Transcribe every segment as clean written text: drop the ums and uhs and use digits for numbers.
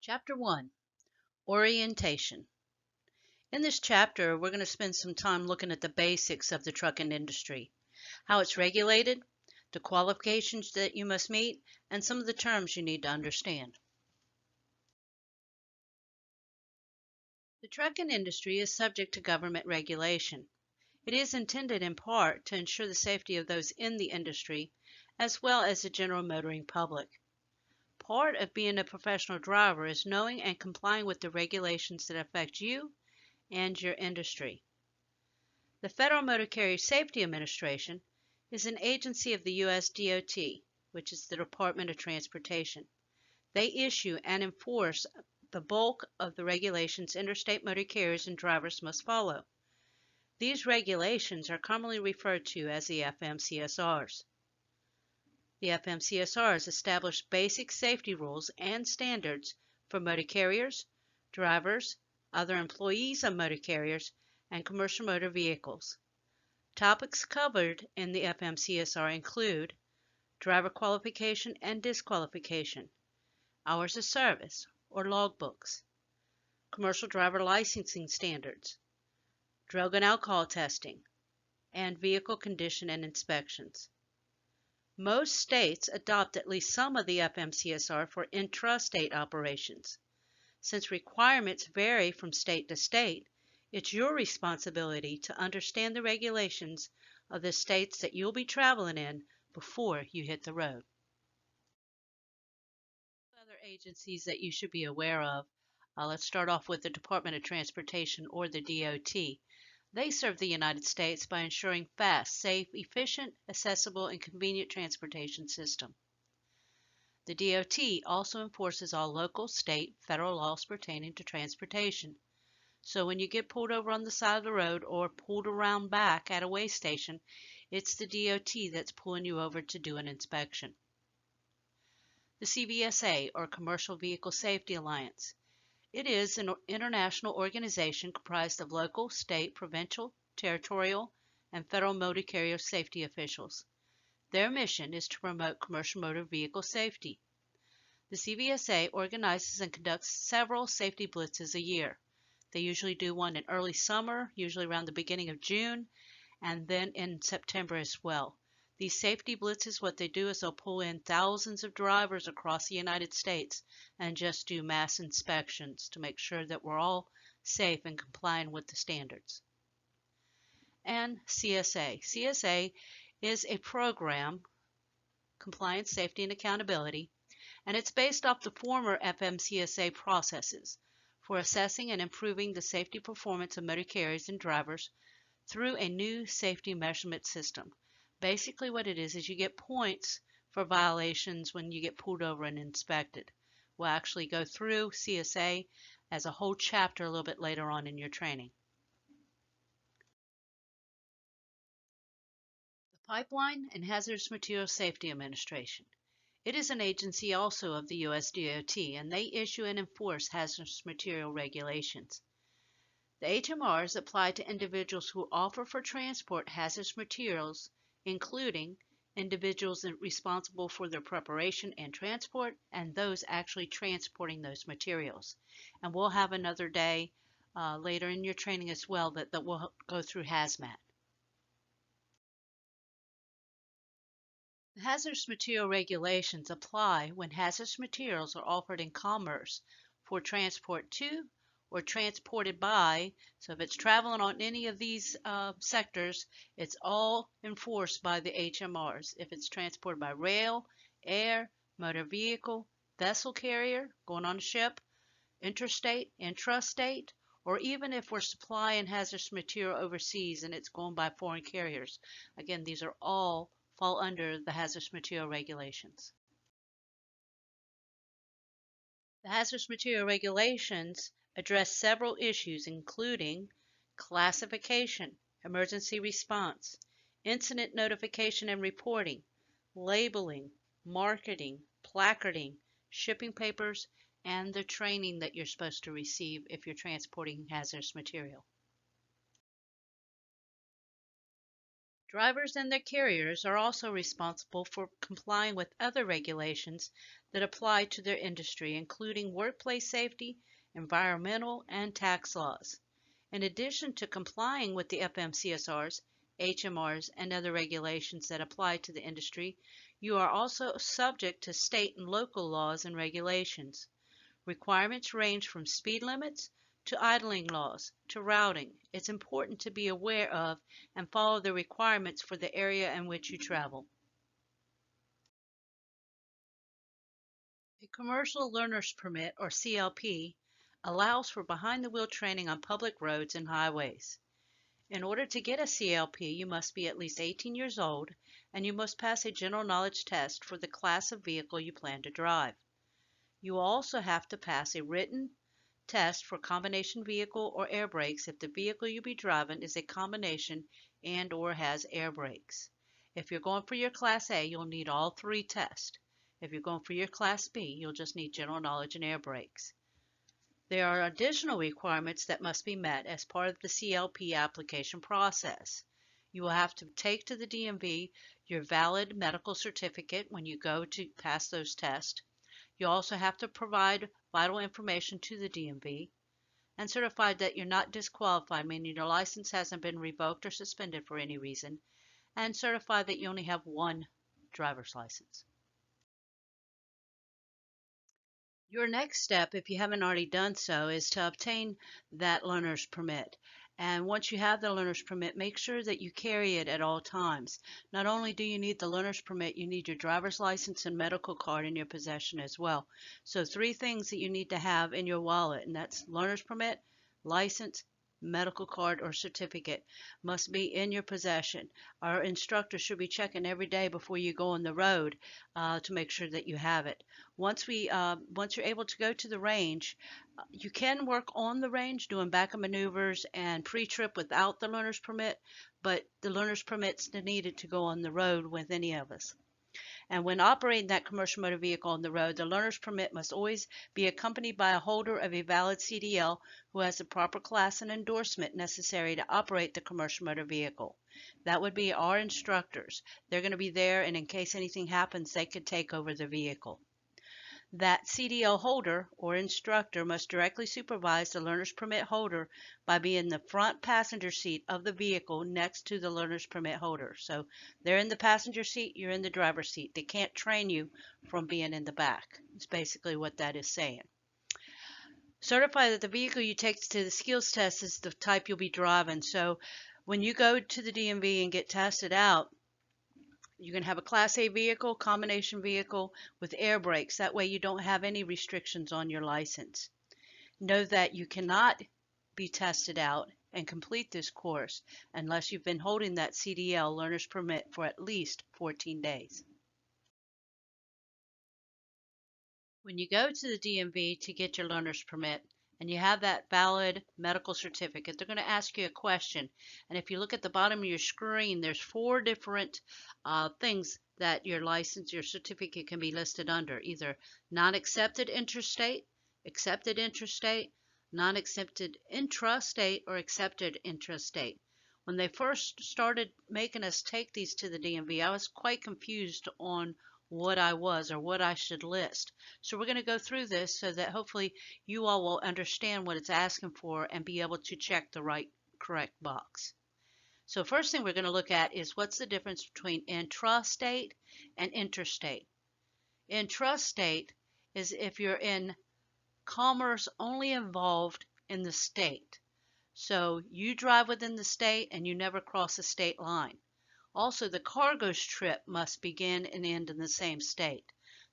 Chapter 1, Orientation. In this chapter, we're going to spend some time looking at the basics of the trucking industry, how it's regulated, the qualifications that you must meet, and some of the terms you need to understand. The trucking industry is subject to government regulation. It is intended in part to ensure the safety of those in the industry, as well as the general motoring public. Part of being a professional driver is knowing and complying with the regulations that affect you and your industry. The Federal Motor Carrier Safety Administration is an agency of the U.S. DOT, which is the Department of Transportation. They issue and enforce the bulk of the regulations interstate motor carriers and drivers must follow. These regulations are commonly referred to as the FMCSRs. The FMCSRs establish basic safety rules and standards for motor carriers, drivers, other employees of motor carriers, and commercial motor vehicles. Topics covered in the FMCSR include driver qualification and disqualification, hours of service or logbooks, commercial driver licensing standards, drug and alcohol testing, and vehicle condition and inspections. Most states adopt at least some of the FMCSR for intrastate operations. Since requirements vary from state to state, it's your responsibility to understand the regulations of the states that you'll be traveling in before you hit the road. Other agencies that you should be aware of. Let's start off with the Department of Transportation, or the DOT. They serve the United States by ensuring fast, safe, efficient, accessible, and convenient transportation system. The DOT also enforces all local, state, federal laws pertaining to transportation. So when you get pulled over on the side of the road or pulled around back at a weigh station, it's the DOT that's pulling you over to do an inspection. The CVSA, or Commercial Vehicle Safety Alliance. It is an international organization comprised of local, state, provincial, territorial, and federal motor carrier safety officials. Their mission is to promote commercial motor vehicle safety. The CVSA organizes and conducts several safety blitzes a year. They usually do one in early summer, usually around the beginning of June, and then in September as well. These safety blitzes, what they do is they'll pull in thousands of drivers across the United States and just do mass inspections to make sure that we're all safe and complying with the standards. And CSA. CSA is a program, Compliance, Safety, and Accountability, and it's based off the former FMCSA processes for assessing and improving the safety performance of motor carriers and drivers through a new safety measurement system. Basically what it is you get points for violations when you get pulled over and inspected. We'll actually go through CSA as a whole chapter a little bit later on in your training. The Pipeline and Hazardous Materials Safety Administration. It is an agency also of the U.S. DOT, and they issue and enforce hazardous material regulations. The HMRs apply to individuals who offer for transport hazardous materials, including individuals responsible for their preparation and transport, and those actually transporting those materials. And we'll have another day later in your training as well that we'll go through hazmat. The hazardous material regulations apply when hazardous materials are offered in commerce for transport to or transported by. So if it's traveling on any of these sectors, it's all enforced by the HMRs. If it's transported by rail, air, motor vehicle, vessel carrier, going on a ship, interstate, intrastate, or even if we're supplying hazardous material overseas and it's going by foreign carriers. Again, these are all fall under the hazardous material regulations. The hazardous material regulations address several issues including classification, emergency response, incident notification and reporting, labeling, marketing, placarding, shipping papers, and the training that you're supposed to receive if you're transporting hazardous material. Drivers and their carriers are also responsible for complying with other regulations that apply to their industry, including workplace safety, environmental, and tax laws. In addition to complying with the FMCSRs, HMRs, and other regulations that apply to the industry, you are also subject to state and local laws and regulations. Requirements range from speed limits to idling laws to routing. It's important to be aware of and follow the requirements for the area in which you travel. A commercial learner's permit, or CLP, allows for behind-the-wheel training on public roads and highways. In order to get a CLP, you must be at least 18 years old and you must pass a general knowledge test for the class of vehicle you plan to drive. You also have to pass a written test for combination vehicle or air brakes if the vehicle you'll be driving is a combination and or has air brakes. If you're going for your Class A, you'll need all three tests. If you're going for your Class B, you'll just need general knowledge and air brakes. There are additional requirements that must be met as part of the CLP application process. You will have to take to the DMV your valid medical certificate when you go to pass those tests. You also have to provide vital information to the DMV and certify that you're not disqualified, meaning your license hasn't been revoked or suspended for any reason, and certify that you only have one driver's license. Your next step, if you haven't already done so, is to obtain that learner's permit. And once you have the learner's permit, make sure that you carry it at all times. Not only do you need the learner's permit, you need your driver's license and medical card in your possession as well. So 3 things that you need to have in your wallet, and that's learner's permit, license, medical card or certificate must be in your possession. Our instructor should be checking every day before you go on the road to make sure that you have it. Once you're able to go to the range, you can work on the range doing backup maneuvers and pre-trip without the learner's permit, but the learner's permit's needed to go on the road with any of us. And when operating that commercial motor vehicle on the road, the learner's permit must always be accompanied by a holder of a valid CDL who has the proper class and endorsement necessary to operate the commercial motor vehicle. That would be our instructors. They're going to be there, and in case anything happens, they could take over the vehicle. That CDL holder or instructor must directly supervise the learner's permit holder by being in the front passenger seat of the vehicle next to the learner's permit holder. So they're in the passenger seat, you're in the driver's seat. They can't train you from being in the back. It's basically what that is saying. Certify that the vehicle you take to the skills test is the type you'll be driving. So when you go to the DMV and get tested out, you can have a Class A vehicle, combination vehicle with air brakes. That way you don't have any restrictions on your license. Know that you cannot be tested out and complete this course unless you've been holding that CDL learner's permit for at least 14 days. When you go to the DMV to get your learner's permit, and you have that valid medical certificate, they're going to ask you a question. And if you look at the bottom of your screen, there's 4 different things that your license, your certificate can be listed under. Either non-accepted interstate, accepted interstate, non-accepted intrastate, or accepted intrastate. When they first started making us take these to the DMV, I was quite confused on what I was or what I should list. So we're going to go through this so that hopefully you all will understand what it's asking for and be able to check the correct box. So first thing we're going to look at is what's the difference between intrastate and interstate. Intrastate is if you're in commerce only involved in the state. So you drive within the state and you never cross a state line. Also, the cargo's trip must begin and end in the same state.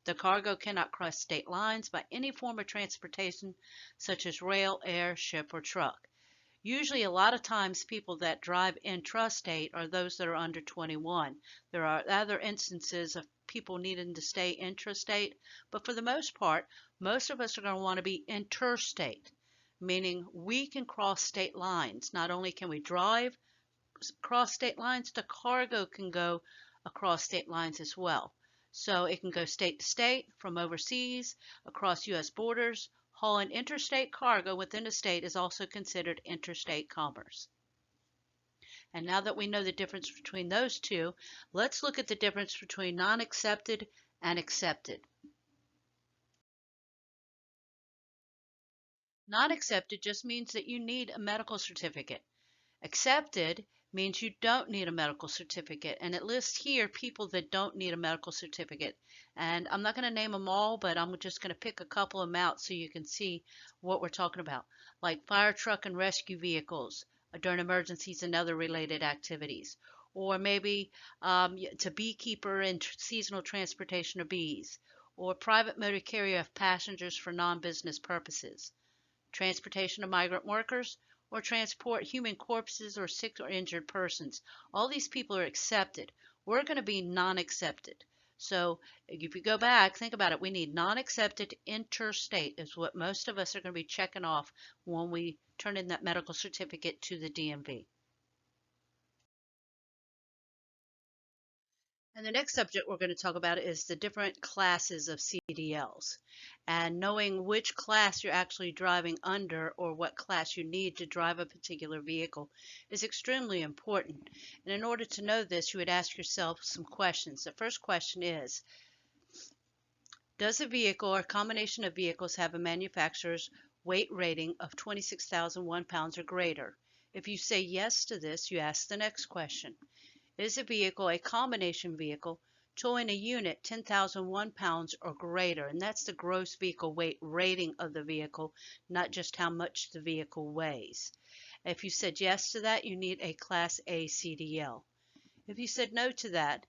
The cargo cannot cross state lines by any form of transportation, such as rail, air, ship, or truck. Usually, a lot of times, people that drive intrastate are those that are under 21. There are other instances of people needing to stay intrastate, but for the most part, most of us are going to want to be interstate, meaning we can cross state lines. Not only can we drive across state lines, the cargo can go across state lines as well. So it can go state to state, from overseas, across U.S. borders. Hauling interstate cargo within a state is also considered interstate commerce. And now that we know the difference between those two, let's look at the difference between non-accepted and accepted. Non-accepted just means that you need a medical certificate. Accepted means you don't need a medical certificate, and it lists here people that don't need a medical certificate. And I'm not going to name them all, but I'm just going to pick a couple of them out so you can see what we're talking about, like fire truck and rescue vehicles during emergencies and other related activities, or maybe to beekeeper and seasonal transportation of bees, or private motor carrier of passengers for non-business purposes, transportation of migrant workers, or transport human corpses or sick or injured persons. All these people are accepted. We're going to be non-accepted. So if you go back, think about it. We need non-accepted interstate is what most of us are going to be checking off when we turn in that medical certificate to the DMV. And the next subject we're going to talk about is the different classes of CDLs. And knowing which class you're actually driving under or what class you need to drive a particular vehicle is extremely important. And in order to know this, you would ask yourself some questions. The first question is, does a vehicle or a combination of vehicles have a manufacturer's weight rating of 26,001 pounds or greater? If you say yes to this, you ask the next question. Is a vehicle a combination vehicle towing a unit 10,001 pounds or greater? And that's the gross vehicle weight rating of the vehicle, not just how much the vehicle weighs. If you said yes to that, you need a Class A CDL. If you said no to that,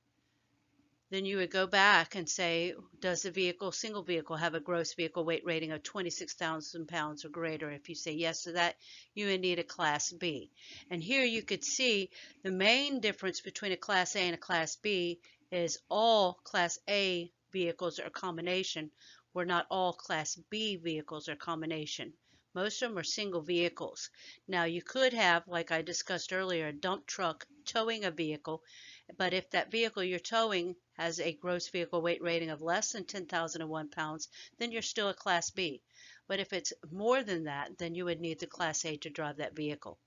then you would go back and say, does the vehicle, single vehicle, have a gross vehicle weight rating of 26,000 pounds or greater? If you say yes to that, you would need a Class B. And here you could see the main difference between a Class A and a Class B is all Class A vehicles are a combination, where not all Class B vehicles are a combination. Most of them are single vehicles. Now you could have, like I discussed earlier, a dump truck towing a vehicle, but if that vehicle you're towing has a gross vehicle weight rating of less than 10,001 pounds, then you're still a Class B. But if it's more than that, then you would need the Class A to drive that vehicle.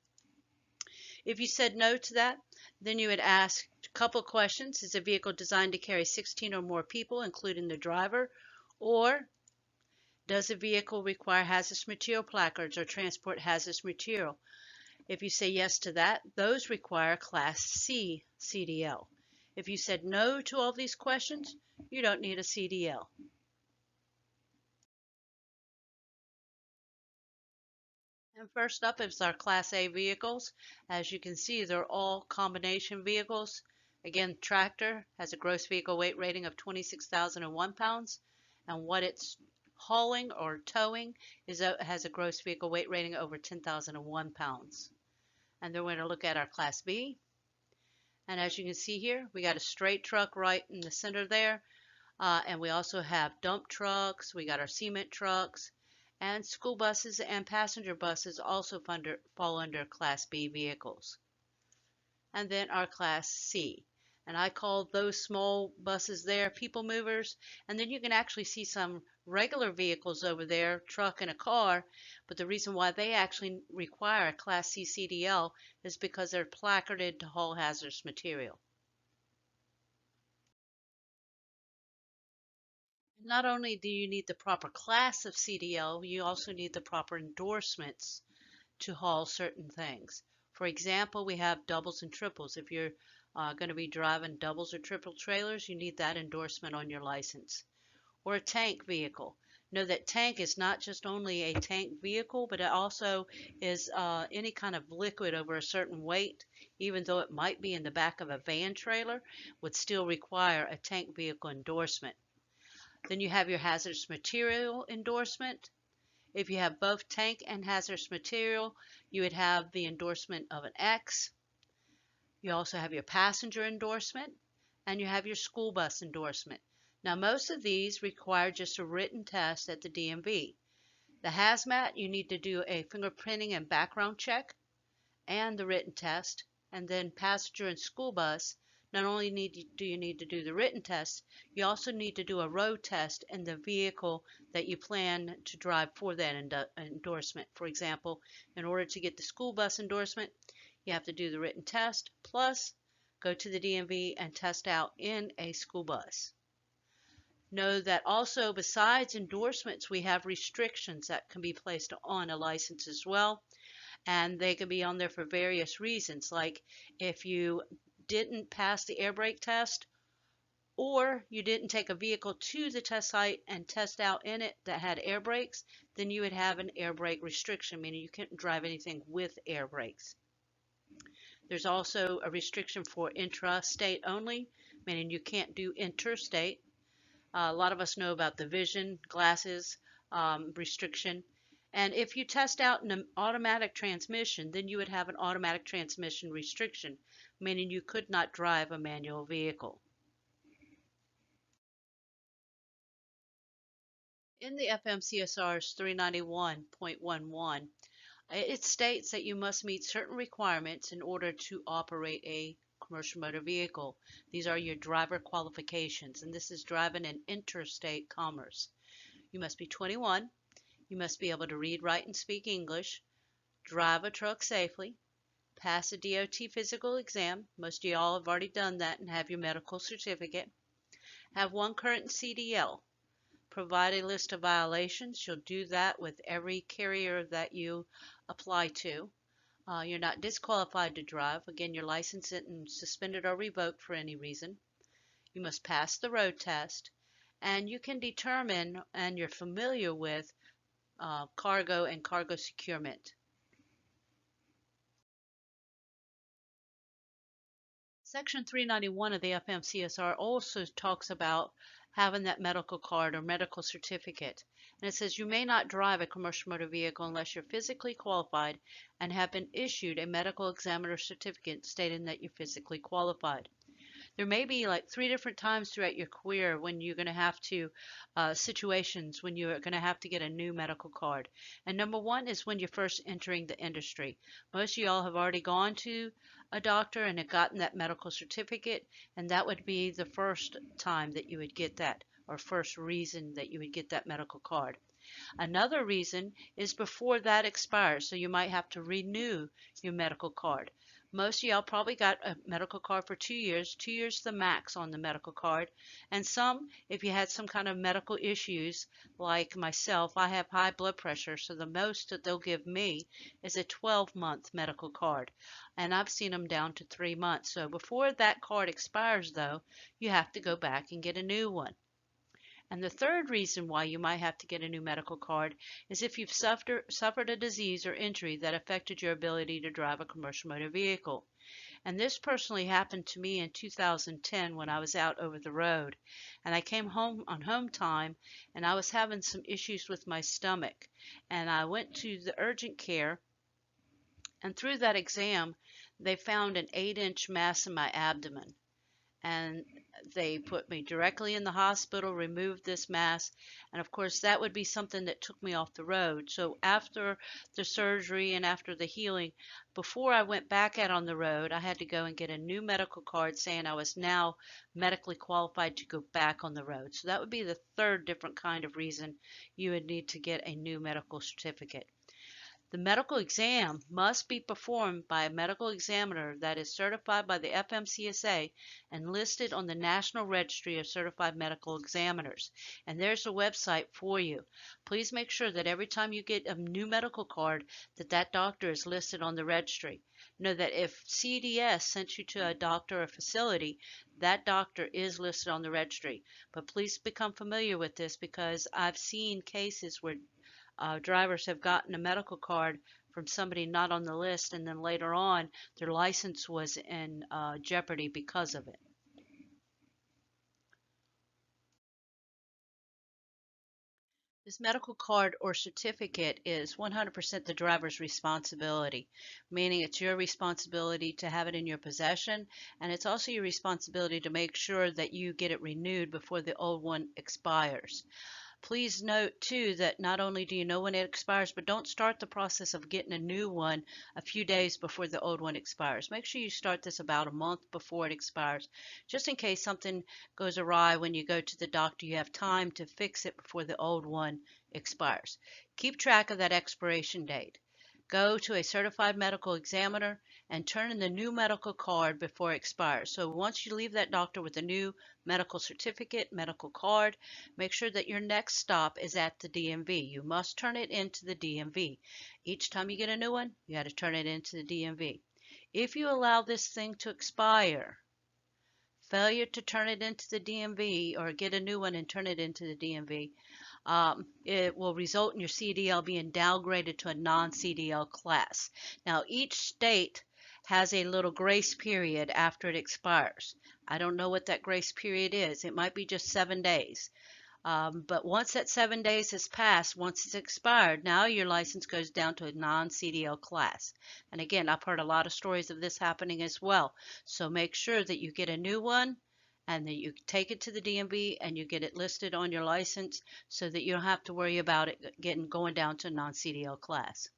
If you said no to that, then you would ask a couple of questions. Is the vehicle designed to carry 16 or more people, including the driver? Or does the vehicle require hazardous material placards or transport hazardous material? If you say yes to that, those require Class C CDL. If you said no to all these questions, you don't need a CDL. And first up is our Class A vehicles. As you can see, they're all combination vehicles. Again, tractor has a gross vehicle weight rating of 26,001 pounds, and what it's hauling or towing has a gross vehicle weight rating over 10,001 pounds. And then we're going to look at our Class B. And as you can see here, we got a straight truck right in the center there. And we also have dump trucks, we got our cement trucks, and school buses and passenger buses also fall under Class B vehicles. And then our Class C. And I call those small buses there people movers. And then you can actually see some regular vehicles over there, truck and a car. But the reason why they actually require a Class C CDL is because they're placarded to haul hazardous material. Not only do you need the proper class of CDL, you also need the proper endorsements to haul certain things. For example, we have doubles and triples. If you're going to be driving doubles or triple trailers, you need that endorsement on your license. Or a tank vehicle. Know that tank is not just only a tank vehicle, but it also is any kind of liquid over a certain weight, even though it might be in the back of a van trailer, would still require a tank vehicle endorsement. Then you have your hazardous material endorsement. If you have both tank and hazardous material, you would have the endorsement of an X. You also have your passenger endorsement, and you have your school bus endorsement. Now, most of these require just a written test at the DMV. The hazmat, you need to do a fingerprinting and background check and the written test. And then passenger and school bus, not only do you need to do the written test, you also need to do a road test in the vehicle that you plan to drive for that endorsement. For example, in order to get the school bus endorsement, You have to do the written test, plus go to the DMV and test out in a school bus. Know that also besides endorsements, we have restrictions that can be placed on a license as well, and they can be on there for various reasons, like if you didn't pass the air brake test, or you didn't take a vehicle to the test site and test out in it that had air brakes, then you would have an air brake restriction, meaning you couldn't drive anything with air brakes. There's also a restriction for intrastate only, meaning you can't do interstate. A lot of us know about the vision glasses restriction. And if you test out an automatic transmission, then you would have an automatic transmission restriction, meaning you could not drive a manual vehicle. In the FMCSR's 391.11, it states that you must meet certain requirements in order to operate a commercial motor vehicle. These are your driver qualifications, and this is driving in interstate commerce. You must be 21. You must be able to read, write, and speak English, drive a truck safely, pass a DOT physical exam. Most of y'all have already done that and have your medical certificate. Have one current CDL. Provide a list of violations. You'll do that with every carrier that you apply to. You're not disqualified to drive. Again, your license isn't suspended or revoked for any reason. You must pass the road test, and you can determine and you're familiar with cargo and cargo securement. Section 391 of the FMCSR also talks about having that medical card or medical certificate. And it says you may not drive a commercial motor vehicle unless you're physically qualified and have been issued a medical examiner certificate stating that you're physically qualified. There may be like 3 different times throughout your career when you're going to have to, situations when you're going to have to get a new medical card. And number one is when you're first entering the industry. Most of y'all have already gone to a doctor and have gotten that medical certificate, and that would be the first time that you would get that, or first reason that you would get that medical card. Another reason is before that expires, so you might have to renew your medical card. Most of y'all probably got a medical card for 2 years. 2 years the max on the medical card. And some, if you had some kind of medical issues, like myself, I have high blood pressure, so the most that they'll give me is a 12-month medical card. And I've seen them down to 3 months. So before that card expires, though, you have to go back and get a new one. And the third reason why you might have to get a new medical card is if you've suffered a disease or injury that affected your ability to drive a commercial motor vehicle. And this personally happened to me in 2010 when I was out over the road. And I came home on home time and I was having some issues with my stomach. And I went to the urgent care, and through that exam, they found an 8-inch mass in my abdomen. And they put me directly in the hospital, removed this mass, and of course that would be something that took me off the road. So after the surgery and after the healing, before I went back out on the road, I had to go and get a new medical card saying I was now medically qualified to go back on the road. So that would be the third different kind of reason you would need to get a new medical certificate. The medical exam must be performed by a medical examiner that is certified by the FMCSA and listed on the National Registry of Certified Medical Examiners. And there's a website for you. Please make sure that every time you get a new medical card that doctor is listed on the registry. Know that if CDS sent you to a doctor or facility, that doctor is listed on the registry. But please become familiar with this because I've seen cases where drivers have gotten a medical card from somebody not on the list, and then later on their license was in jeopardy because of it. This medical card or certificate is 100% the driver's responsibility, meaning it's your responsibility to have it in your possession, and it's also your responsibility to make sure that you get it renewed before the old one expires. Please note too that not only do you know when it expires, but don't start the process of getting a new one a few days before the old one expires. Make sure you start this about a month before it expires, just in case something goes awry when you go to the doctor. You have time to fix it before the old one expires. Keep track of that expiration date. Go to a certified medical examiner and turn in the new medical card before it expires. So once you leave that doctor with a new medical certificate, medical card, make sure that your next stop is at the DMV. You must turn it into the DMV. Each time you get a new one, you got to turn it into the DMV. If you allow this thing to expire, failure to turn it into the DMV or get a new one and turn it into the DMV, it will result in your CDL being downgraded to a non-CDL class. Now, each state has a little grace period after it expires. I don't know what that grace period is. It might be just 7 days. But once that 7 days has passed, once it's expired, now your license goes down to a non-CDL class. And again, I've heard a lot of stories of this happening as well. So make sure that you get a new one and that you take it to the DMV and you get it listed on your license so that you don't have to worry about it going down to a non-CDL class.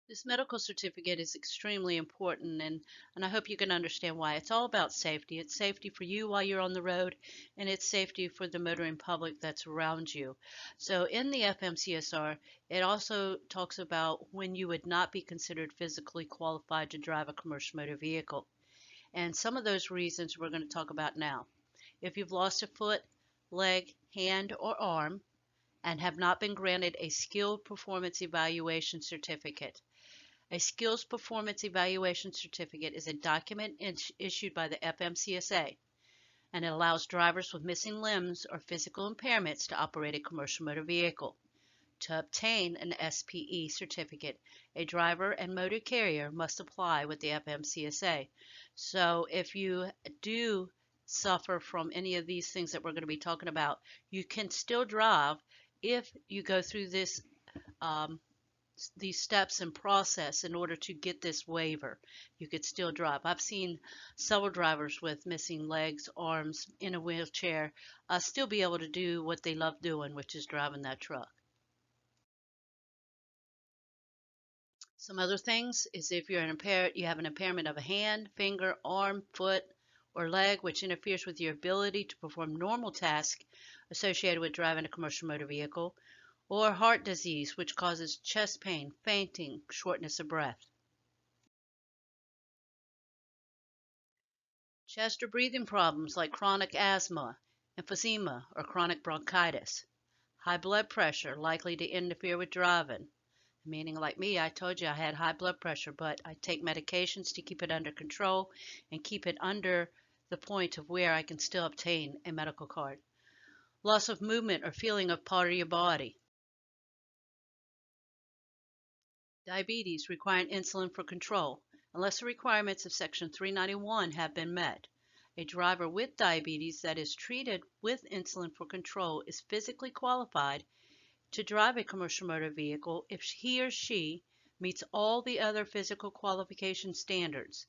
This medical certificate is extremely important, and I hope you can understand why. It's all about safety. It's safety for you while you're on the road, and it's safety for the motoring public that's around you. So in the FMCSR, it also talks about when you would not be considered physically qualified to drive a commercial motor vehicle. And some of those reasons we're going to talk about now. If you've lost a foot, leg, hand, or arm, and have not been granted a skilled performance evaluation certificate. A Skills Performance Evaluation Certificate is a document issued by the FMCSA, and it allows drivers with missing limbs or physical impairments to operate a commercial motor vehicle. To obtain an SPE certificate, a driver and motor carrier must apply with the FMCSA. So if you do suffer from any of these things that we're going to be talking about, you can still drive if you go through these steps and process in order to get this waiver. You could still drive. I've seen several drivers with missing legs, arms, in a wheelchair, still be able to do what they love doing, which is driving that truck. Some other things is if you have an impairment of a hand, finger, arm, foot, or leg, which interferes with your ability to perform normal tasks associated with driving a commercial motor vehicle, or heart disease, which causes chest pain, fainting, shortness of breath. Chest or breathing problems like chronic asthma, emphysema, or chronic bronchitis. High blood pressure, likely to interfere with driving. Meaning, like me, I told you I had high blood pressure, but I take medications to keep it under control and keep it under the point of where I can still obtain a medical card. Loss of movement or feeling of part of your body. Diabetes requiring insulin for control, unless the requirements of Section 391 have been met. A driver with diabetes that is treated with insulin for control is physically qualified to drive a commercial motor vehicle if he or she meets all the other physical qualification standards,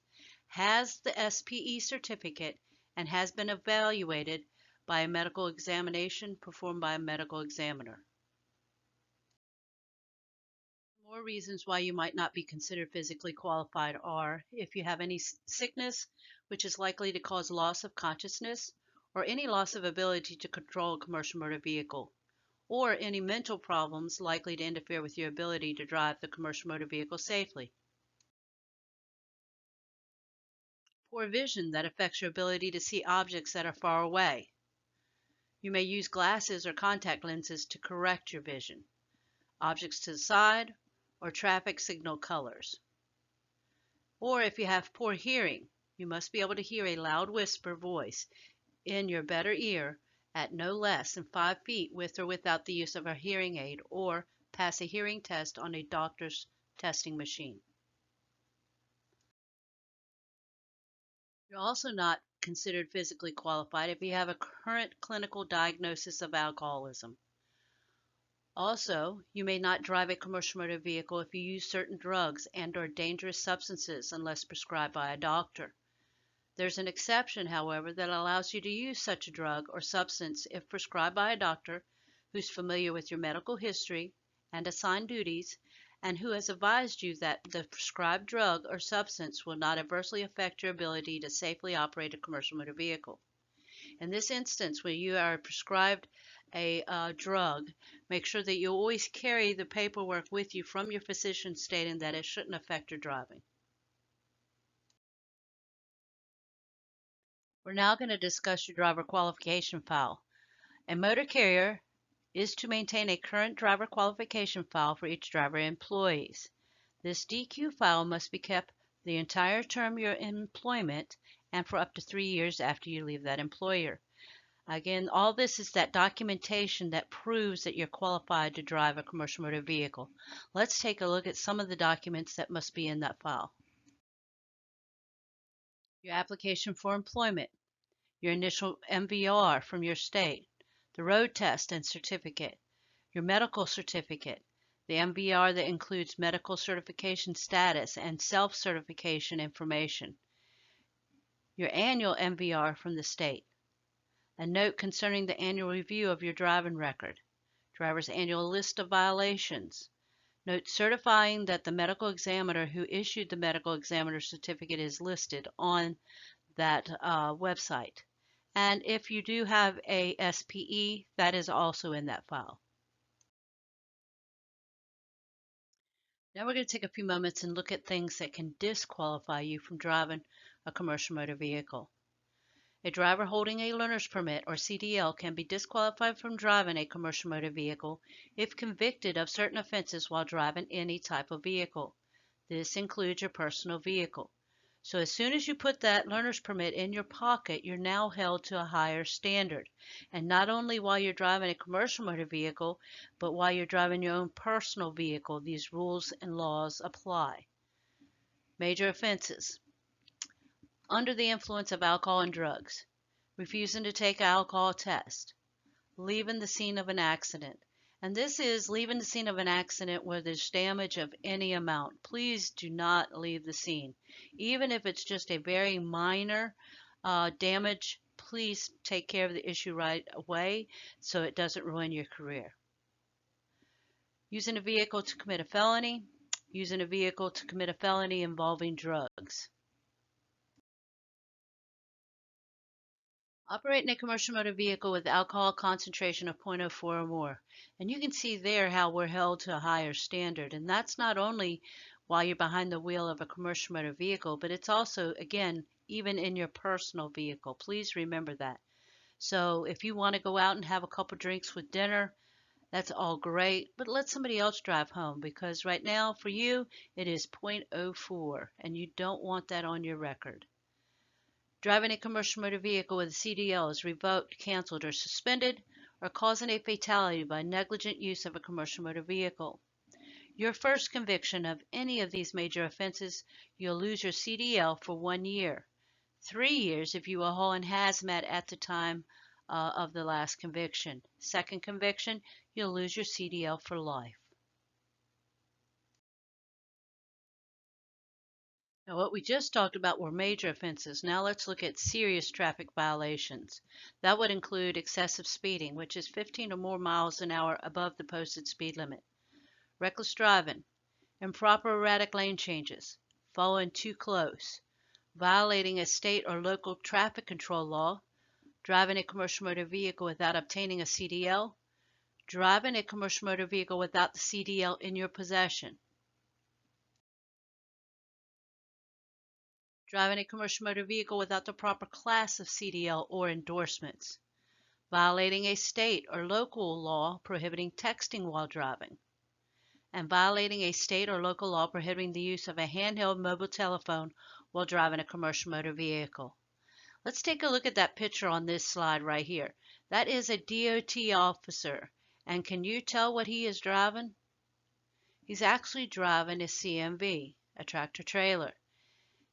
has the SPE certificate, and has been evaluated by a medical examination performed by a medical examiner. More reasons why you might not be considered physically qualified are if you have any sickness, which is likely to cause loss of consciousness, or any loss of ability to control a commercial motor vehicle, or any mental problems likely to interfere with your ability to drive the commercial motor vehicle safely. Poor vision that affects your ability to see objects that are far away. You may use glasses or contact lenses to correct your vision. Objects to the side, or traffic signal colors. Or if you have poor hearing, you must be able to hear a loud whisper voice in your better ear at no less than 5 feet with or without the use of a hearing aid, or pass a hearing test on a doctor's testing machine. You're also not considered physically qualified if you have a current clinical diagnosis of alcoholism. Also, you may not drive a commercial motor vehicle if you use certain drugs and/or dangerous substances unless prescribed by a doctor. There's an exception, however, that allows you to use such a drug or substance if prescribed by a doctor who's familiar with your medical history and assigned duties, and who has advised you that the prescribed drug or substance will not adversely affect your ability to safely operate a commercial motor vehicle. In this instance, when you are prescribed a drug, make sure that you always carry the paperwork with you from your physician stating that it shouldn't affect your driving. We're now going to discuss your driver qualification file. A motor carrier is to maintain a current driver qualification file for each driver employees. This DQ file must be kept the entire term of your employment and for up to 3 years after you leave that employer. Again, all this is that documentation that proves that you're qualified to drive a commercial motor vehicle. Let's take a look at some of the documents that must be in that file. Your application for employment, your initial MVR from your state, the road test and certificate, your medical certificate, the MVR that includes medical certification status and self-certification information, your annual MVR from the state, a note concerning the annual review of your driving record, driver's annual list of violations, note certifying that the medical examiner who issued the medical examiner certificate is listed on that website. And if you do have a SPE, that is also in that file. Now we're going to take a few moments and look at things that can disqualify you from driving a commercial motor vehicle. A driver holding a learner's permit or CDL can be disqualified from driving a commercial motor vehicle if convicted of certain offenses while driving any type of vehicle. This includes your personal vehicle. So as soon as you put that learner's permit in your pocket, you're now held to a higher standard. And not only while you're driving a commercial motor vehicle, but while you're driving your own personal vehicle, these rules and laws apply. Major offenses. Under the influence of alcohol and drugs, refusing to take an alcohol test, leaving the scene of an accident. And this is leaving the scene of an accident where there's damage of any amount. Please do not leave the scene. Even if it's just a very minor damage, please take care of the issue right away so it doesn't ruin your career. Using a vehicle to commit a felony, using a vehicle to commit a felony involving drugs. Operating a commercial motor vehicle with alcohol concentration of 0.04 or more. And you can see there how we're held to a higher standard. And that's not only while you're behind the wheel of a commercial motor vehicle, but it's also, again, even in your personal vehicle. Please remember that. So if you want to go out and have a couple drinks with dinner, that's all great, but let somebody else drive home because right now for you it is 0.04 and you don't want that on your record. Driving a commercial motor vehicle with a CDL is revoked, canceled, or suspended, or causing a fatality by negligent use of a commercial motor vehicle. Your first conviction of any of these major offenses, you'll lose your CDL for 1 year. 3 years if you were hauling hazmat at the time of the last conviction. Second conviction, you'll lose your CDL for life. Now, what we just talked about were major offenses. Now let's look at serious traffic violations. That would include excessive speeding, which is 15 or more miles an hour above the posted speed limit. Reckless driving, improper erratic lane changes, following too close, violating a state or local traffic control law, driving a commercial motor vehicle without obtaining a CDL, driving a commercial motor vehicle without the CDL in your possession, driving a commercial motor vehicle without the proper class of CDL or endorsements, violating a state or local law prohibiting texting while driving, and violating a state or local law prohibiting the use of a handheld mobile telephone while driving a commercial motor vehicle. Let's take a look at that picture on this slide right here. That is a DOT officer, and can you tell what he is driving? He's actually driving a CMV, a tractor trailer.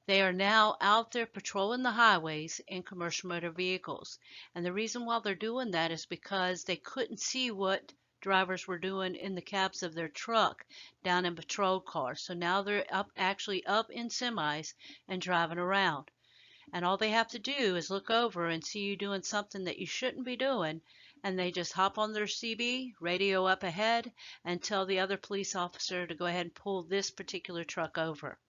They are now out there patrolling the highways in commercial motor vehicles. And the reason why they're doing that is because they couldn't see what drivers were doing in the cabs of their truck down in patrol cars. So now they're actually up in semis and driving around. And all they have to do is look over and see you doing something that you shouldn't be doing. And they just hop on their CB, radio up ahead, and tell the other police officer to go ahead and pull this particular truck over.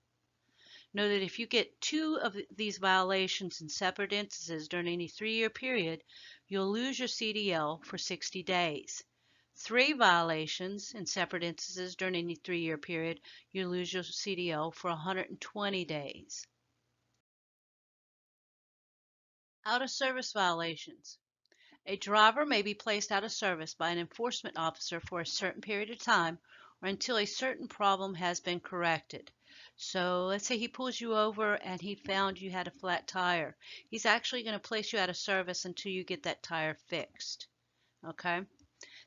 Know that if you get 2 of these violations in separate instances during any 3-year period, you'll lose your CDL for 60 days. 3 violations in separate instances during any 3-year period, you lose your CDL for 120 days. Out of service violations. A driver may be placed out of service by an enforcement officer for a certain period of time or until a certain problem has been corrected. So let's say he pulls you over and he found you had a flat tire. He's actually going to place you out of service until you get that tire fixed. Okay?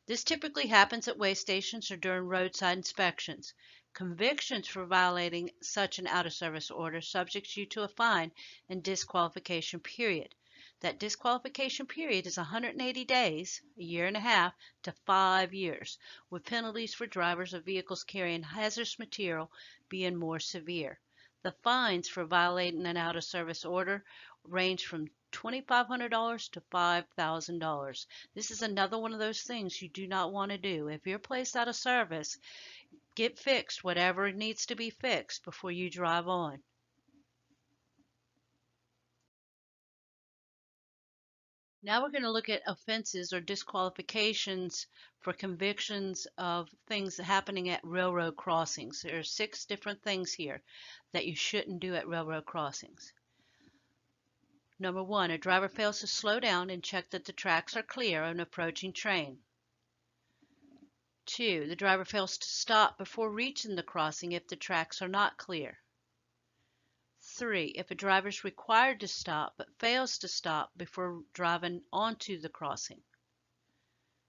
This typically happens at weigh stations or during roadside inspections. Convictions for violating such an out-of-service order subject you to a fine and disqualification period. That disqualification period is 180 days, a year and a half, to 5 years, with penalties for drivers of vehicles carrying hazardous material being more severe. The fines for violating an out-of-service order range from $2,500 to $5,000. This is another one of those things you do not want to do. If you're placed out of service, get fixed whatever needs to be fixed before you drive on. Now we're going to look at offenses or disqualifications for convictions of things happening at railroad crossings. There are 6 different things here that you shouldn't do at railroad crossings. Number 1, a driver fails to slow down and check that the tracks are clear on an approaching train. 2, the driver fails to stop before reaching the crossing if the tracks are not clear. 3, if a driver is required to stop but fails to stop before driving onto the crossing.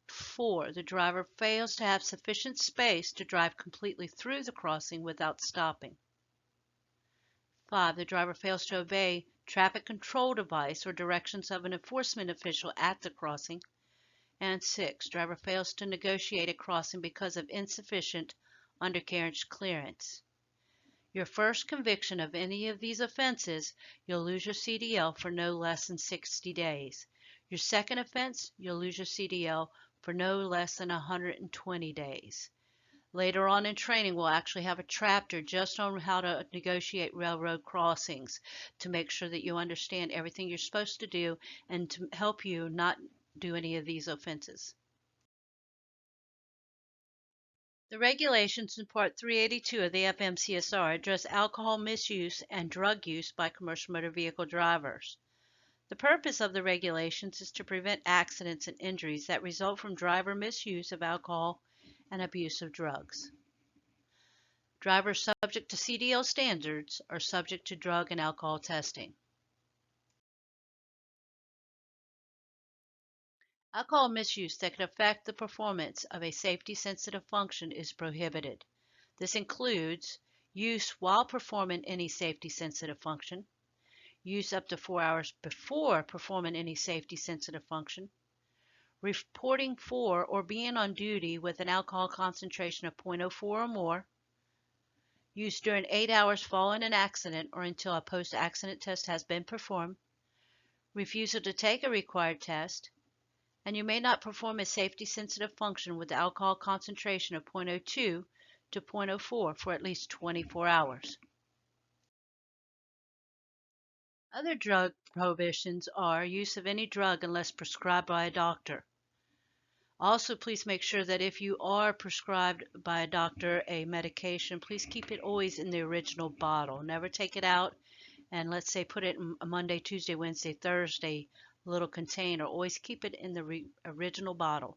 4, the driver fails to have sufficient space to drive completely through the crossing without stopping. 5, the driver fails to obey traffic control device or directions of an enforcement official at the crossing. And 6, driver fails to negotiate a crossing because of insufficient undercarriage clearance. Your first conviction of any of these offenses, you'll lose your CDL for no less than 60 days. Your second offense, you'll lose your CDL for no less than 120 days. Later on in training, we'll actually have a chapter just on how to negotiate railroad crossings to make sure that you understand everything you're supposed to do and to help you not do any of these offenses. The regulations in Part 382 of the FMCSR address alcohol misuse and drug use by commercial motor vehicle drivers. The purpose of the regulations is to prevent accidents and injuries that result from driver misuse of alcohol and abuse of drugs. Drivers subject to CDL standards are subject to drug and alcohol testing. Alcohol misuse that could affect the performance of a safety-sensitive function is prohibited. This includes use while performing any safety-sensitive function, use up to 4 hours before performing any safety-sensitive function, reporting for or being on duty with an alcohol concentration of 0.04 or more, use during 8 hours following an accident or until a post-accident test has been performed, refusal to take a required test, and you may not perform a safety-sensitive function with alcohol concentration of 0.02 to 0.04 for at least 24 hours. Other drug prohibitions are use of any drug unless prescribed by a doctor. Also, please make sure that if you are prescribed by a doctor a medication, please keep it always in the original bottle. Never take it out and let's say put it in a Monday, Tuesday, Wednesday, Thursday little container. Always keep it in the original bottle.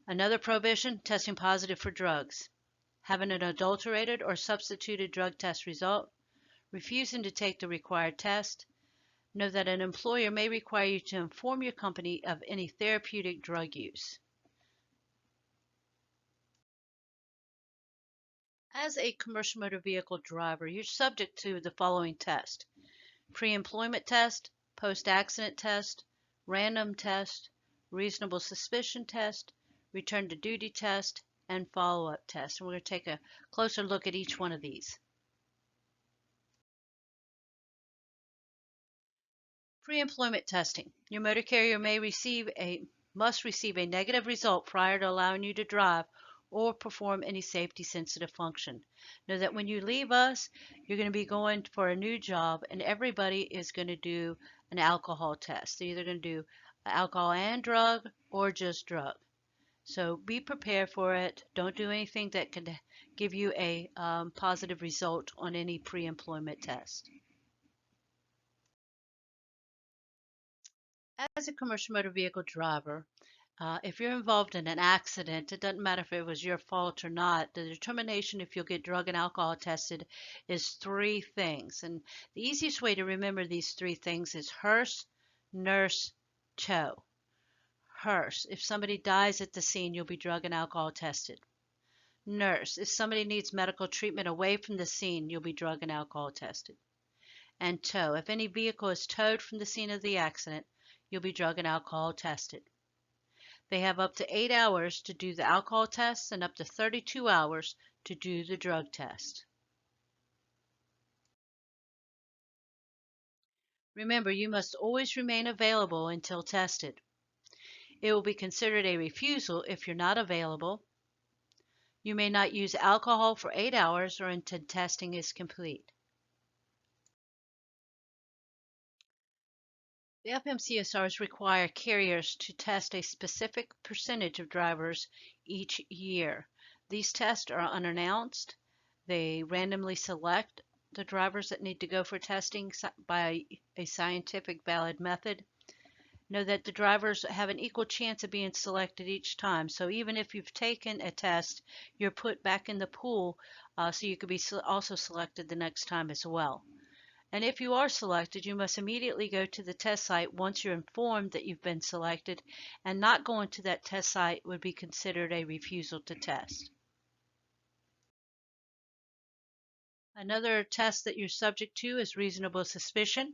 Another prohibition, testing positive for drugs. Having an adulterated or substituted drug test result, refusing to take the required test. Know that an employer may require you to inform your company of any therapeutic drug use. As a commercial motor vehicle driver, you're subject to the following test: pre-employment test, post-accident test, random test, reasonable suspicion test, return to duty test, and follow-up test. And we're going to take a closer look at each one of these. Pre-employment testing. Your motor carrier must receive a negative result prior to allowing you to drive or perform any safety sensitive function. Know that when you leave us, you're going to be going for a new job, and everybody is going to do an alcohol test. They're either going to do alcohol and drug or just drug. So be prepared for it. Don't do anything that could give you a positive result on any pre-employment test. As a commercial motor vehicle driver, if you're involved in an accident, it doesn't matter if it was your fault or not. The determination if you'll get drug and alcohol tested is three things. And the easiest way to remember these three things is hearse, nurse, tow. Hearse, if somebody dies at the scene, you'll be drug and alcohol tested. Nurse, if somebody needs medical treatment away from the scene, you'll be drug and alcohol tested. And tow, if any vehicle is towed from the scene of the accident, you'll be drug and alcohol tested. They have up to 8 hours to do the alcohol test and up to 32 hours to do the drug test. Remember, you must always remain available until tested. It will be considered a refusal if you're not available. You may not use alcohol for 8 hours or until testing is complete. The FMCSRs require carriers to test a specific percentage of drivers each year. These tests are unannounced. They randomly select the drivers that need to go for testing by a scientific valid method. Know that the drivers have an equal chance of being selected each time. So even if you've taken a test, you're put back in the pool so you could be also selected the next time as well. And if you are selected, you must immediately go to the test site once you're informed that you've been selected, and not going to that test site would be considered a refusal to test. Another test that you're subject to is reasonable suspicion.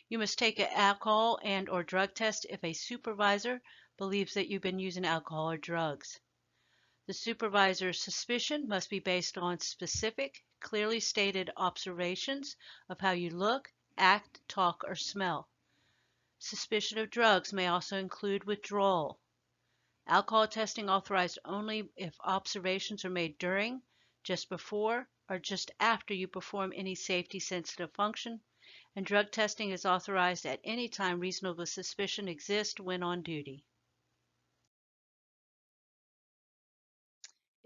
You must take an alcohol and or drug test if a supervisor believes that you've been using alcohol or drugs. The supervisor's suspicion must be based on specific, clearly stated observations of how you look, act, talk, or smell. Suspicion of drugs may also include withdrawal. Alcohol testing authorized only if observations are made during, just before, or just after you perform any safety-sensitive function, and drug testing is authorized at any time reasonable suspicion exists when on duty.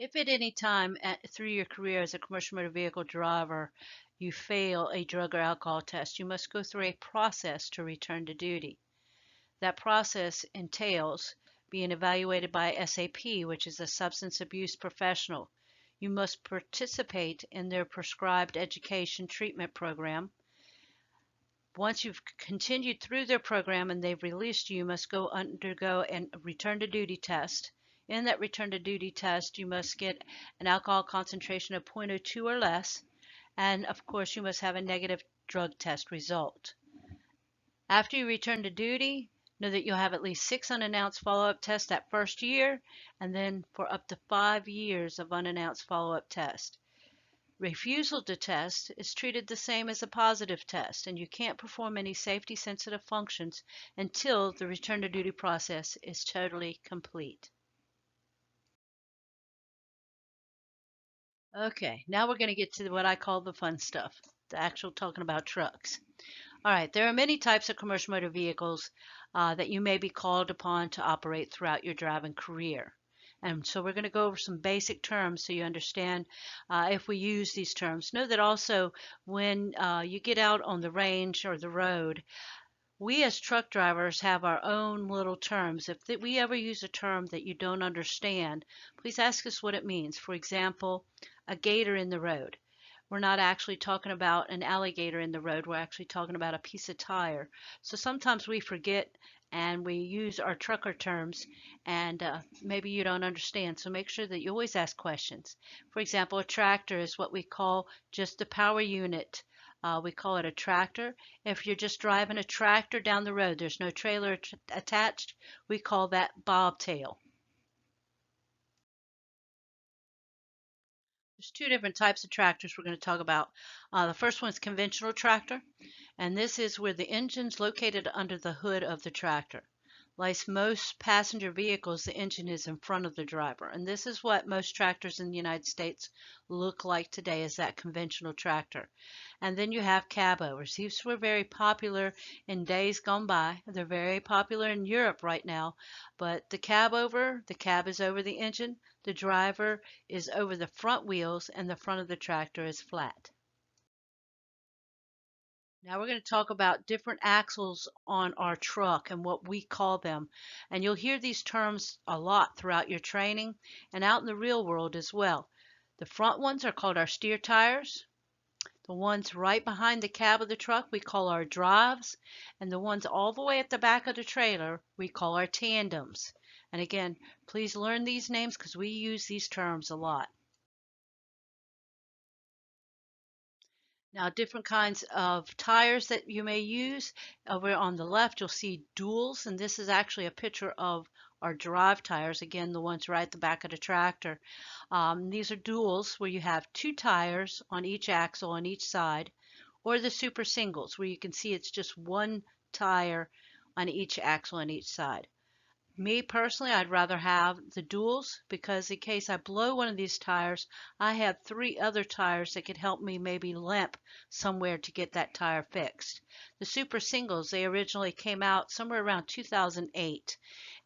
If at any time through your career as a commercial motor vehicle driver you fail a drug or alcohol test, you must go through a process to return to duty. That process entails being evaluated by SAP, which is a substance abuse professional. You must participate in their prescribed education treatment program. Once you've continued through their program and they've released you, you must go undergo a return to duty test. In that return to duty test, you must get an alcohol concentration of 0.02 or less, and of course you must have a negative drug test result. After you return to duty, know that you'll have at least 6 unannounced follow-up tests that first year, and then for up to 5 years of unannounced follow-up tests. Refusal to test is treated the same as a positive test, and you can't perform any safety-sensitive functions until the return to duty process is totally complete. Okay, now we're going to get to what I call the fun stuff, the actual talking about trucks. All right, there are many types of commercial motor vehicles that you may be called upon to operate throughout your driving career. And so we're going to go over some basic terms so you understand if we use these terms. Know that also when you get out on the range or the road, we as truck drivers have our own little terms. If we ever use a term that you don't understand, please ask us what it means. For example, a gator in the road. We're not actually talking about an alligator in the road. We're actually talking about a piece of tire. So sometimes we forget and we use our trucker terms, and maybe you don't understand. So make sure that you always ask questions. For example, a tractor is what we call just the power unit. We call it a tractor. If you're just driving a tractor down the road, there's no trailer attached, we call that bobtail. There's two different types of tractors we're going to talk about. The first one is conventional tractor, and this is where the engine's located under the hood of the tractor. Like most passenger vehicles, the engine is in front of the driver, and this is what most tractors in the United States look like today, is that conventional tractor. And then you have cab overs. These were very popular in days gone by. They're very popular in Europe right now, but the cab is over the engine, the driver is over the front wheels, and the front of the tractor is flat. Now we're going to talk about different axles on our truck and what we call them. And you'll hear these terms a lot throughout your training and out in the real world as well. The front ones are called our steer tires. The ones right behind the cab of the truck we call our drives. And the ones all the way at the back of the trailer we call our tandems. And again, please learn these names because we use these terms a lot. Now, different kinds of tires that you may use. Over on the left, you'll see duals, and this is actually a picture of our drive tires, again, the ones right at the back of the tractor. These are duals where you have two tires on each axle on each side, or the super singles where you can see it's just one tire on each axle on each side. Me personally, I'd rather have the duals because in case I blow one of these tires, I have three other tires that could help me maybe limp somewhere to get that tire fixed. The super singles, they originally came out somewhere around 2008.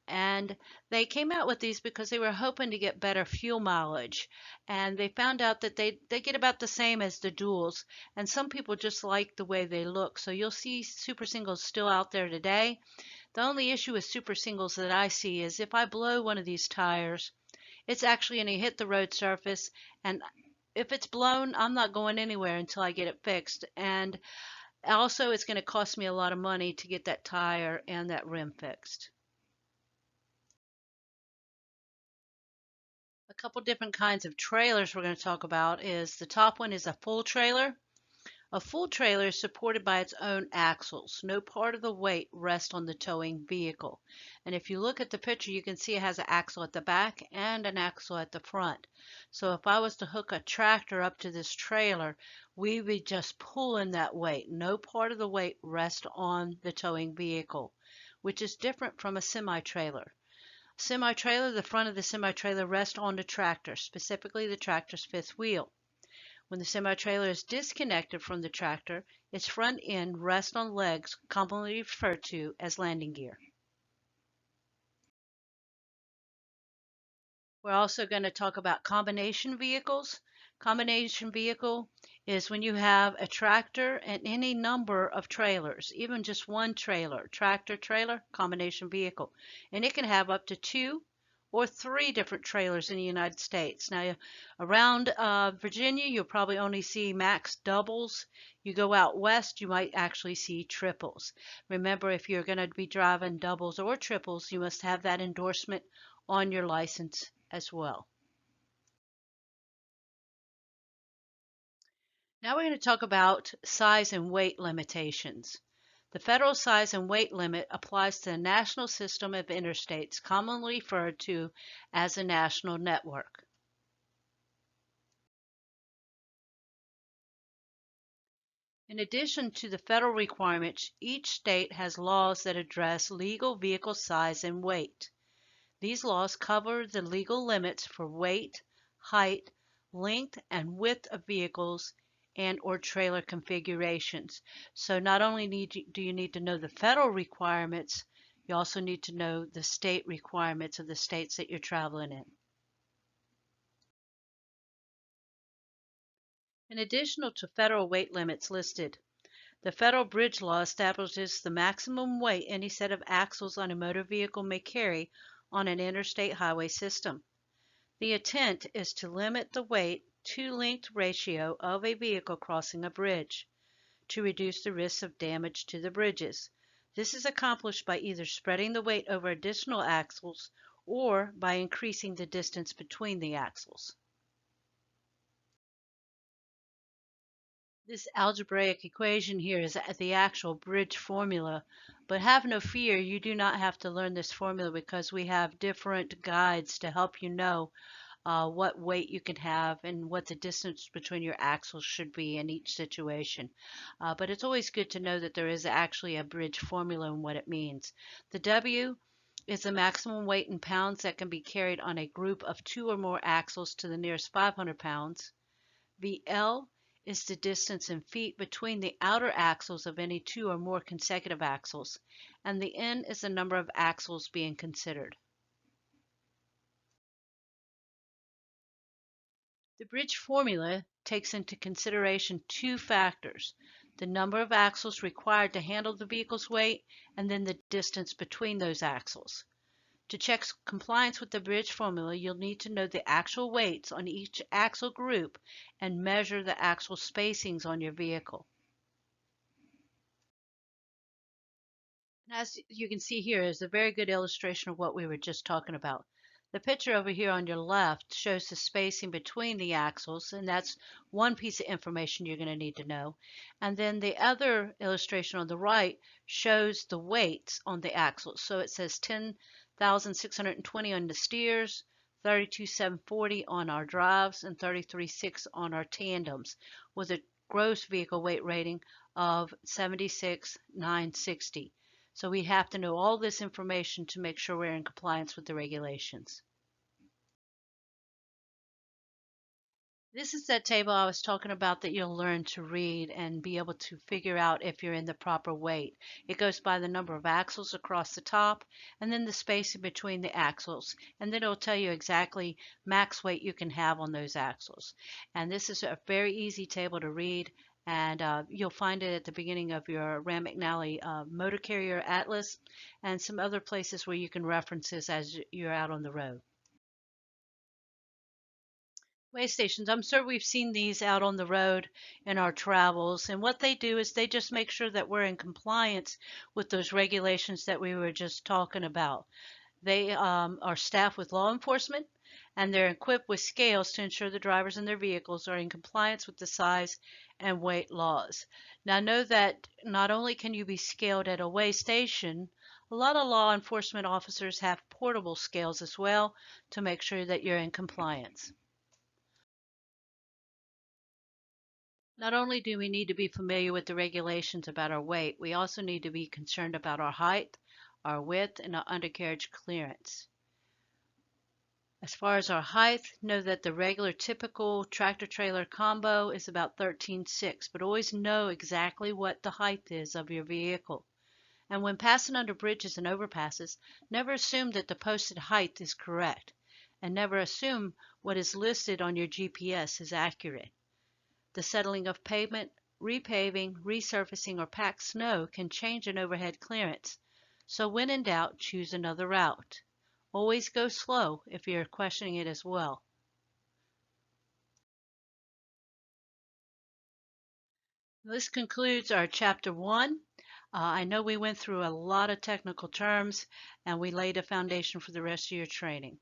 And they came out with these because they were hoping to get better fuel mileage. And they found out that they get about the same as the duals. And some people just like the way they look. So you'll see super singles still out there today. The only issue with super singles that I see is if I blow one of these tires, it's actually going to hit the road surface, and if it's blown, I'm not going anywhere until I get it fixed. And also, it's going to cost me a lot of money to get that tire and that rim fixed. A couple different kinds of trailers we're going to talk about is the top one is a full trailer. A full trailer is supported by its own axles. No part of the weight rests on the towing vehicle. And if you look at the picture, you can see it has an axle at the back and an axle at the front. So if I was to hook a tractor up to this trailer, we would be just pulling that weight. No part of the weight rests on the towing vehicle, which is different from a semi-trailer. Semi-trailer, the front of the semi-trailer rests on the tractor, specifically the tractor's fifth wheel. When the semi-trailer is disconnected from the tractor, its front end rests on legs commonly referred to as landing gear. We're also going to talk about combination vehicles. Combination vehicle is when you have a tractor and any number of trailers, even just one trailer, tractor, trailer, combination vehicle. And it can have up to 2 or 3 different trailers in the United States. Now, around Virginia, you'll probably only see max doubles. You go out west, you might actually see triples. Remember, if you're going to be driving doubles or triples, you must have that endorsement on your license as well. Now we're going to talk about size and weight limitations. The federal size and weight limit applies to the national system of interstates, commonly referred to as a national network. In addition to the federal requirements, each state has laws that address legal vehicle size and weight. These laws cover the legal limits for weight, height, length, and width of vehicles and or trailer configurations. So not only do you need to know the federal requirements, you also need to know the state requirements of the states that you're traveling in. In addition to federal weight limits listed, the federal bridge law establishes the maximum weight any set of axles on a motor vehicle may carry on an interstate highway system. The intent is to limit the weight to length ratio of a vehicle crossing a bridge to reduce the risk of damage to the bridges. This is accomplished by either spreading the weight over additional axles or by increasing the distance between the axles. This algebraic equation here is the actual bridge formula, but have no fear, you do not have to learn this formula because we have different guides to help you know what weight you can have and what the distance between your axles should be in each situation. But it's always good to know that there is actually a bridge formula and what it means. The W is the maximum weight in pounds that can be carried on a group of 2 or more axles to the nearest 500 pounds. VL is the distance in feet between the outer axles of any 2 or more consecutive axles, and the N is the number of axles being considered. The bridge formula takes into consideration two factors: the number of axles required to handle the vehicle's weight, and then the distance between those axles. To check compliance with the bridge formula, you'll need to know the actual weights on each axle group and measure the actual spacings on your vehicle. As you can see here is a very good illustration of what we were just talking about. The picture over here on your left shows the spacing between the axles, and that's one piece of information you're going to need to know. And then the other illustration on the right shows the weights on the axles. So it says 10,620 on the steers, 32,740 on our drives, and 33,600 on our tandems, with a gross vehicle weight rating of 76,960. So we have to know all this information to make sure we're in compliance with the regulations. This is that table I was talking about that you'll learn to read and be able to figure out if you're in the proper weight. It goes by the number of axles across the top and then the spacing between the axles. And then it'll tell you exactly max weight you can have on those axles. And this is a very easy table to read, and you'll find it at the beginning of your Rand McNally Motor Carrier Atlas and some other places where you can reference this as you're out on the road. Way stations. I'm sure we've seen these out on the road in our travels. And what they do is they just make sure that we're in compliance with those regulations that we were just talking about. They are staffed with law enforcement, and they're equipped with scales to ensure the drivers and their vehicles are in compliance with the size and weight laws. Now, know that not only can you be scaled at a weigh station, a lot of law enforcement officers have portable scales as well to make sure that you're in compliance. Not only do we need to be familiar with the regulations about our weight, we also need to be concerned about our height, our width, and our undercarriage clearance. As far as our height, know that the regular typical tractor-trailer combo is about 13.6, but always know exactly what the height is of your vehicle. And when passing under bridges and overpasses, never assume that the posted height is correct, and never assume what is listed on your GPS is accurate. The settling of pavement, repaving, resurfacing, or packed snow can change an overhead clearance, so when in doubt, choose another route. Always go slow if you're questioning it as well. This concludes our Chapter 1. I know we went through a lot of technical terms, and we laid a foundation for the rest of your training.